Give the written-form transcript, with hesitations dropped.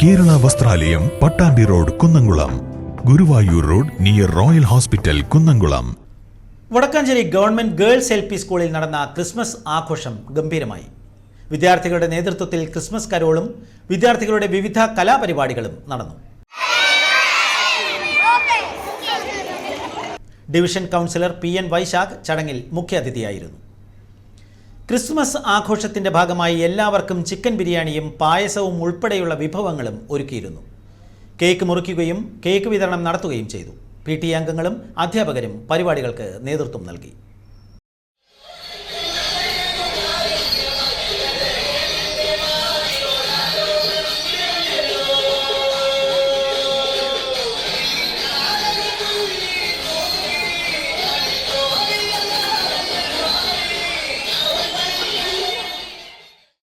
Kerala Vasthralayam, Pattambi road, Kunnamkulam. Guruvayur road near Royal Hospital, Kunnamkulam. Vadakkanchery government girls LP സ്കൂളിൽ നടന്ന Christmas ആഘോഷം ഗംഭീരമായി. വിദ്യാർത്ഥികളുടെ നേതൃത്വത്തിൽ ക്രിസ്മസ് കരോളും വിദ്യാർത്ഥികളുടെ വിവിധ കലാപരിപാടികളും നടന്നു. ഡിവിഷൻ കൗൺസിലർ PN വൈശാഖ് ചടങ്ങിൽ മുഖ്യാതിഥിയായിരുന്നു. ക്രിസ്മസ് ആഘോഷത്തിന്റെ ഭാഗമായി എല്ലാവർക്കും ചിക്കൻ ബിരിയാണിയും പായസവും ഉൾപ്പെടെയുള്ള വിഭവങ്ങളും ഒരുക്കിയിരുന്നു. കേക്ക് മുറിക്കുകയും കേക്ക് വിതരണം നടത്തുകയും ചെയ്തു. PTA അംഗങ്ങളും അധ്യാപകരും പരിപാടികൾക്ക് നേതൃത്വം നൽകി.